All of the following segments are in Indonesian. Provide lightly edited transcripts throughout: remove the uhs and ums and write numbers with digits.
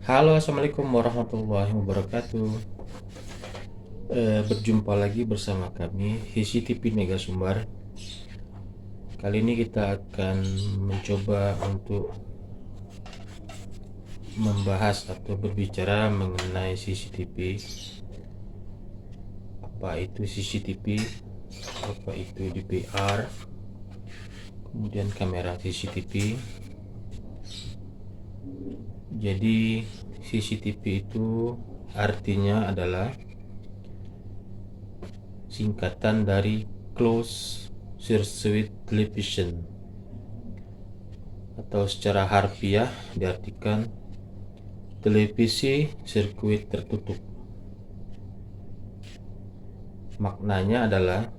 Halo, assalamualaikum warahmatullahi wabarakatuh. Berjumpa lagi bersama kami CCTV Mega Sumbar. Kali ini kita akan mencoba untuk membahas atau berbicara mengenai CCTV. Apa itu CCTV? Apa itu DVR? Kemudian kamera CCTV. Jadi CCTV itu artinya adalah singkatan dari Closed Circuit Television, atau secara harfiah diartikan televisi sirkuit tertutup. Maknanya adalah,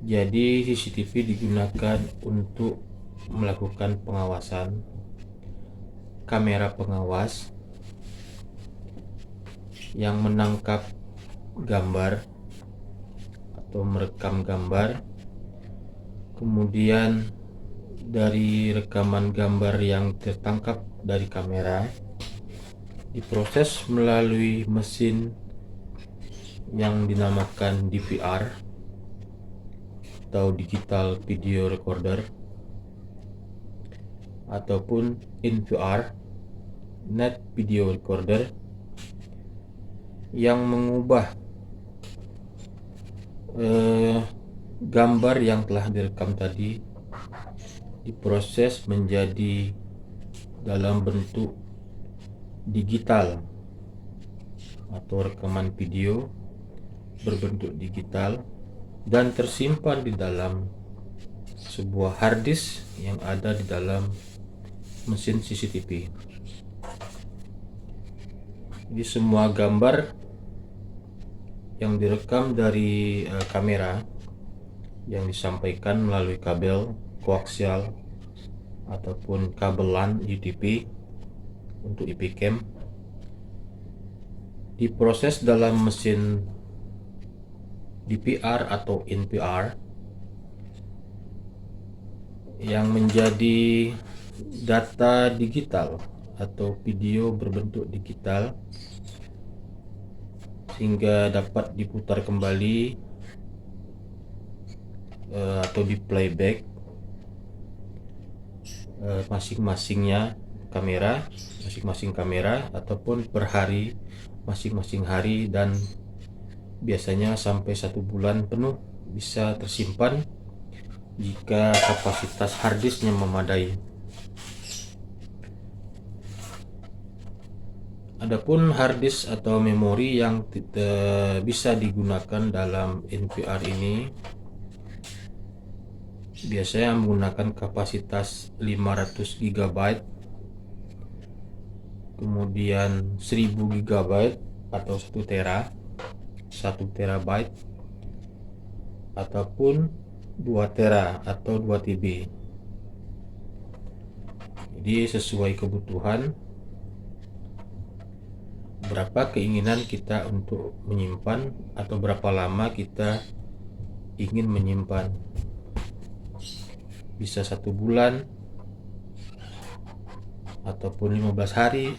jadi CCTV digunakan untuk melakukan pengawasan, kamera pengawas yang menangkap gambar atau merekam gambar. Kemudian dari rekaman gambar yang tertangkap dari kamera diproses melalui mesin yang dinamakan DVR atau Digital Video Recorder, ataupun NVR, Net Video Recorder, yang mengubah gambar yang telah direkam tadi diproses menjadi dalam bentuk digital atau rekaman video berbentuk digital dan tersimpan di dalam sebuah hard disk yang ada di dalam mesin CCTV. Jadi semua gambar yang direkam dari kamera yang disampaikan melalui kabel koaksial ataupun kabel LAN UTP untuk IP cam diproses dalam mesin DVR atau NVR yang menjadi data digital atau video berbentuk digital, sehingga dapat diputar kembali atau di playback masing-masing kamera ataupun per hari, masing-masing hari, dan biasanya sampai 1 bulan penuh bisa tersimpan jika kapasitas harddisknya memadai. Adapun harddisk atau memori yang bisa digunakan dalam NVR ini biasanya menggunakan kapasitas 500 GB, kemudian 1000 GB atau 1 tera, 1 terabyte, ataupun 2 tera atau 2 TB. Jadi sesuai kebutuhan, berapa keinginan kita untuk menyimpan atau berapa lama kita ingin menyimpan. Bisa 1 bulan ataupun 15 hari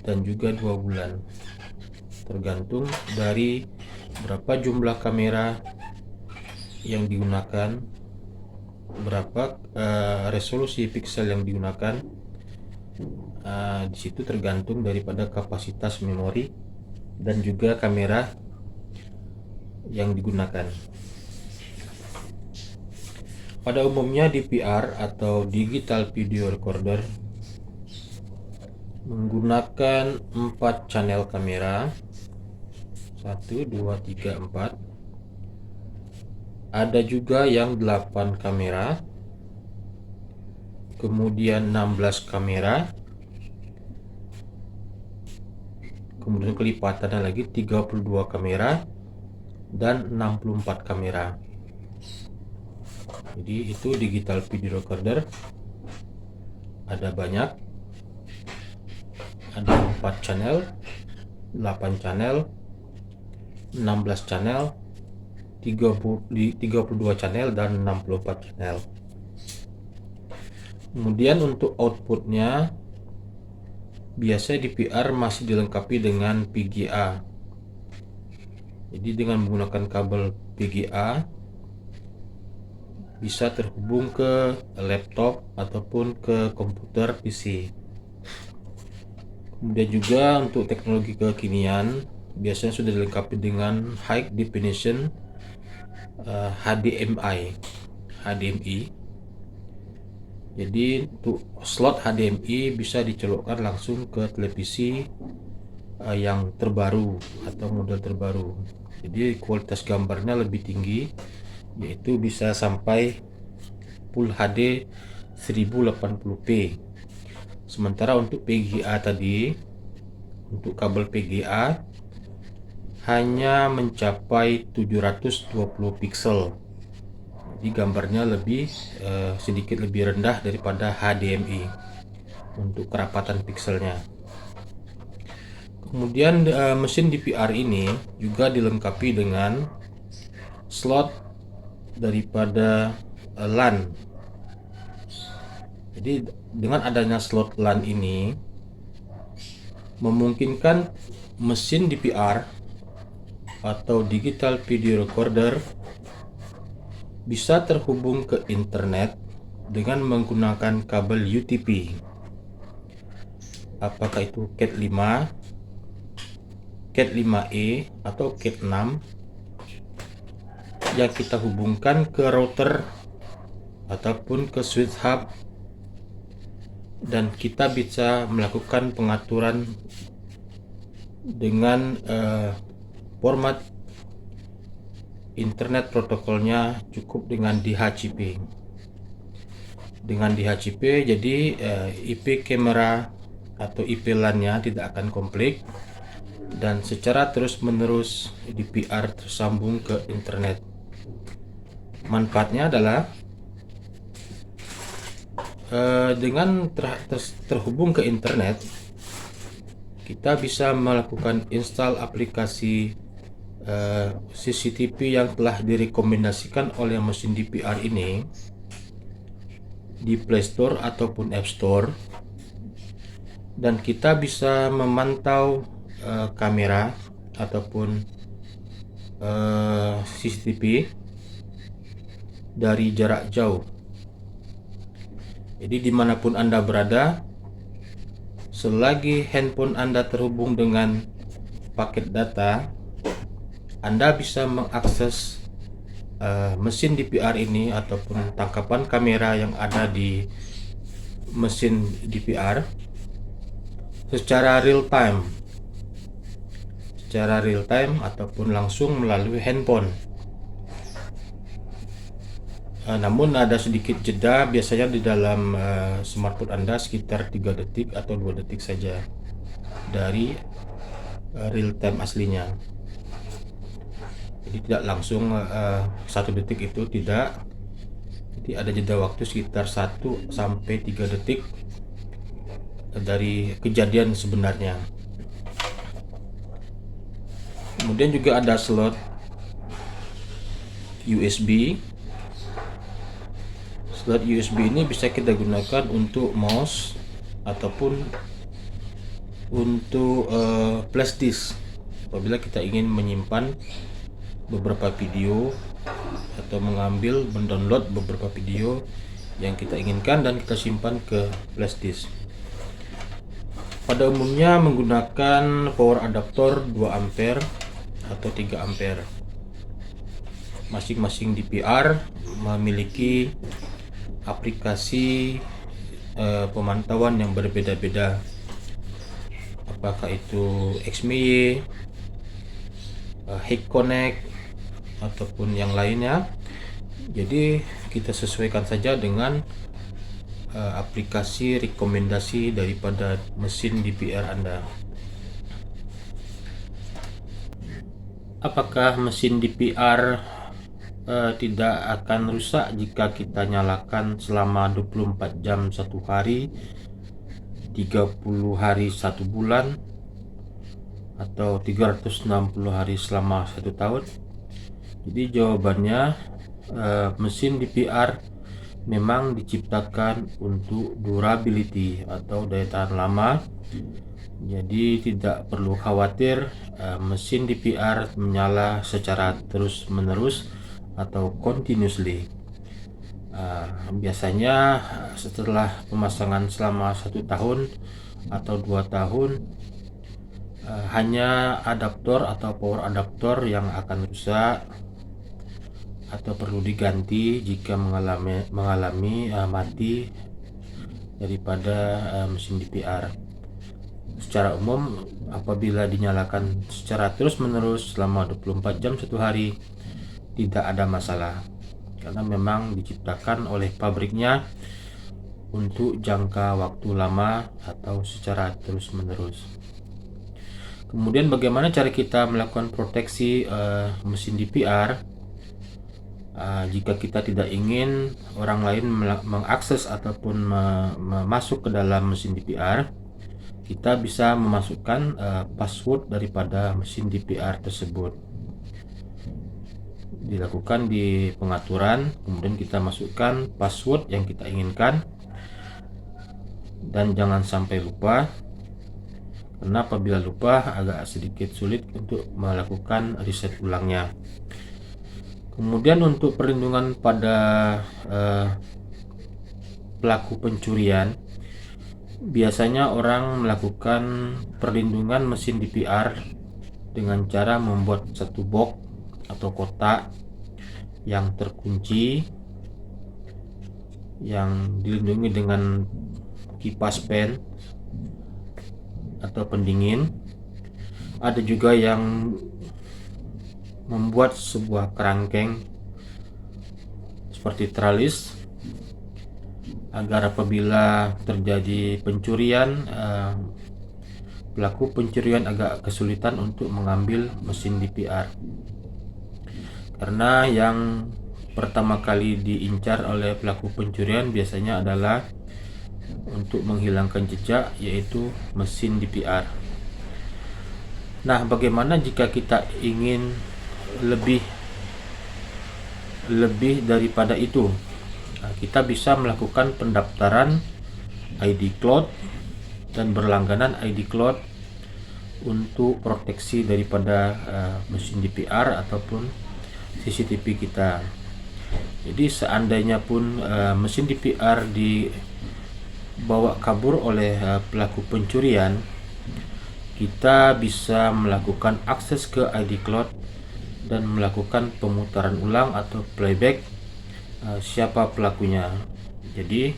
dan juga 2 bulan, tergantung dari berapa jumlah kamera yang digunakan, berapa resolusi piksel yang digunakan. Di situ tergantung daripada kapasitas memori dan juga kamera yang digunakan. Pada umumnya DVR atau Digital Video Recorder menggunakan 4 channel kamera, 1, 2, 3, 4. Ada juga yang 8 kamera, kemudian 16 kamera, kemudian kelipatannya lagi 32 kamera dan 64 kamera. Jadi itu digital video recorder, ada banyak, ada 4 channel, 8 channel, 16 channel, 32 channel, dan 64 channel. Kemudian untuk outputnya, biasanya DVR masih dilengkapi dengan VGA. Jadi dengan menggunakan kabel VGA bisa terhubung ke laptop ataupun ke komputer PC. Kemudian juga untuk teknologi kekinian biasanya sudah dilengkapi dengan High Definition HDMI. Jadi untuk slot HDMI bisa dicolokkan langsung ke televisi yang terbaru atau model terbaru. Jadi kualitas gambarnya lebih tinggi, yaitu bisa sampai Full HD 1080p. Sementara untuk PGA tadi, untuk kabel PGA hanya mencapai 720 pixel. Jadi gambarnya sedikit lebih rendah daripada HDMI untuk kerapatan pixelnya. Kemudian mesin DVR ini juga dilengkapi dengan slot daripada LAN. Jadi dengan adanya slot LAN ini memungkinkan mesin DVR atau digital video recorder bisa terhubung ke internet dengan menggunakan kabel UTP. Apakah itu Cat 5, Cat 5e atau Cat 6 yang kita hubungkan ke router ataupun ke switch hub, dan kita bisa melakukan pengaturan dengan format internet protokolnya cukup dengan DHCP. Dengan DHCP jadi IP kamera atau IP LAN-nya tidak akan konflik, dan secara terus-menerus DVR tersambung ke internet. Manfaatnya adalah dengan terhubung ke internet, kita bisa melakukan install aplikasi CCTV yang telah direkomendasikan oleh mesin DVR ini di Play Store ataupun App Store, dan kita bisa memantau kamera ataupun CCTV dari jarak jauh. Jadi dimanapun Anda berada, selagi handphone Anda terhubung dengan paket data, Anda bisa mengakses mesin DVR ini ataupun tangkapan kamera yang ada di mesin DVR secara real time ataupun langsung melalui handphone. Namun ada sedikit jeda, biasanya di dalam smartphone Anda sekitar 3 detik atau 2 detik saja dari real time aslinya. Jadi tidak langsung 1 detik, itu tidak. Jadi ada jeda waktu sekitar 1 sampai 3 detik dari kejadian sebenarnya. Kemudian juga ada slot USB. Slot USB ini bisa kita gunakan untuk mouse ataupun untuk flash disk apabila kita ingin menyimpan beberapa video atau mendownload beberapa video yang kita inginkan dan kita simpan ke flash disk. Pada umumnya menggunakan power adaptor 2 ampere atau 3 ampere. Masing-masing DVR memiliki aplikasi pemantauan yang berbeda-beda, apakah itu XMEY, HiConnect ataupun yang lainnya. Jadi kita sesuaikan saja dengan aplikasi rekomendasi daripada mesin DVR Anda. Apakah mesin DVR tidak akan rusak jika kita nyalakan selama 24 jam 1 hari, 30 hari 1 bulan, atau 360 hari selama 1 tahun? Jadi jawabannya, mesin DVR memang diciptakan untuk durability atau daya tahan lama. Jadi tidak perlu khawatir mesin DPR menyala secara terus-menerus atau continuously. Biasanya setelah pemasangan selama 1 tahun atau 2 tahun, hanya adaptor atau power adaptor yang akan rusak atau perlu diganti jika mengalami mati daripada mesin DPR. Secara umum, apabila dinyalakan secara terus-menerus selama 24 jam satu hari, tidak ada masalah, karena memang diciptakan oleh pabriknya untuk jangka waktu lama atau secara terus-menerus. Kemudian bagaimana cara kita melakukan proteksi mesin DPR jika kita tidak ingin orang lain mengakses ataupun masuk ke dalam mesin DPR? Kita bisa memasukkan password daripada mesin DPR tersebut. Dilakukan di pengaturan, kemudian kita masukkan password yang kita inginkan, dan jangan sampai lupa, karena apabila lupa agak sedikit sulit untuk melakukan reset ulangnya. Kemudian untuk perlindungan pada pelaku pencurian, biasanya orang melakukan perlindungan mesin DPR dengan cara membuat satu box atau kotak yang terkunci, yang dilindungi dengan kipas pen atau pendingin. Ada juga yang membuat sebuah kerangkeng seperti tralis, agar apabila terjadi pencurian, pelaku pencurian agak kesulitan untuk mengambil mesin DPR. Karena yang pertama kali diincar oleh pelaku pencurian biasanya adalah untuk menghilangkan jejak, yaitu mesin DPR. Nah, bagaimana jika kita ingin lebih daripada itu? Kita bisa melakukan pendaftaran ID Cloud dan berlangganan ID Cloud untuk proteksi daripada mesin DPR ataupun CCTV kita. Jadi seandainya pun mesin DPR dibawa kabur oleh pelaku pencurian, kita bisa melakukan akses ke ID Cloud dan melakukan pemutaran ulang atau playback siapa pelakunya. Jadi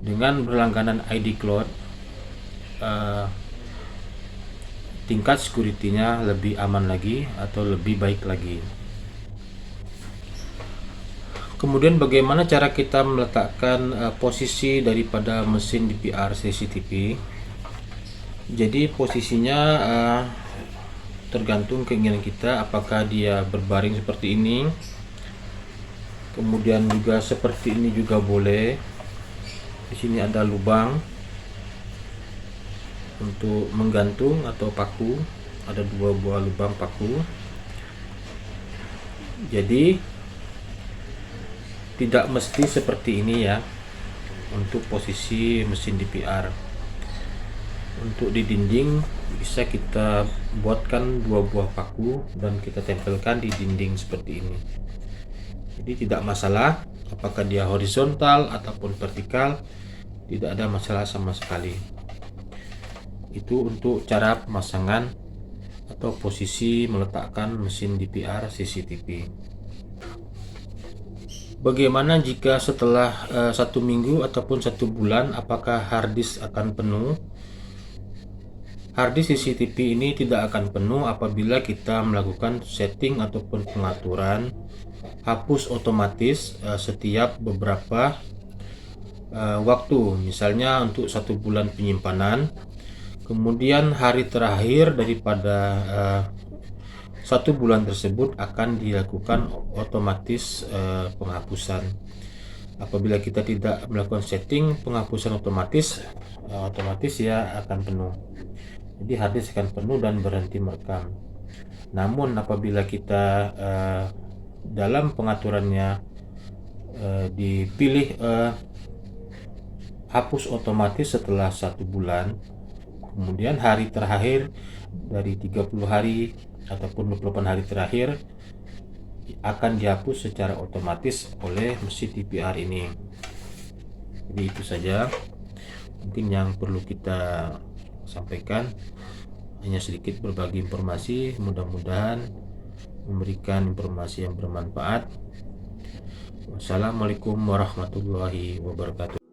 dengan berlangganan ID Cloud, tingkat security-nya lebih aman lagi atau lebih baik lagi. Kemudian bagaimana cara kita meletakkan posisi daripada mesin DPR CCTV? Jadi posisinya tergantung keinginan kita, apakah dia berbaring seperti ini, kemudian juga seperti ini juga boleh. Di sini ada lubang untuk menggantung atau paku, ada 2 buah lubang paku. Jadi tidak mesti seperti ini ya untuk posisi mesin DPR. Untuk di dinding bisa kita buatkan 2 buah paku dan kita tempelkan di dinding seperti ini. Jadi tidak masalah apakah dia horizontal ataupun vertikal, tidak ada masalah sama sekali. Itu untuk cara pemasangan atau posisi meletakkan mesin DPR CCTV. Bagaimana jika setelah 1 minggu ataupun 1 bulan, apakah harddisk akan penuh? Harddisk CCTV ini tidak akan penuh apabila kita melakukan setting ataupun pengaturan hapus otomatis setiap beberapa waktu. Misalnya untuk 1 bulan penyimpanan, kemudian hari terakhir daripada 1 bulan tersebut akan dilakukan otomatis penghapusan. Apabila kita tidak melakukan setting penghapusan otomatis ya akan penuh. Jadi harddisk akan penuh dan berhenti merekam. Namun apabila kita dalam pengaturannya dipilih hapus otomatis setelah 1 bulan. Kemudian hari terakhir dari 30 hari ataupun 28 hari terakhir akan dihapus secara otomatis oleh mesin TPR ini. Jadi itu saja mungkin yang perlu kita sampaikan, hanya sedikit berbagi informasi, mudah-mudahan memberikan informasi yang bermanfaat. Wassalamualaikum warahmatullahi wabarakatuh.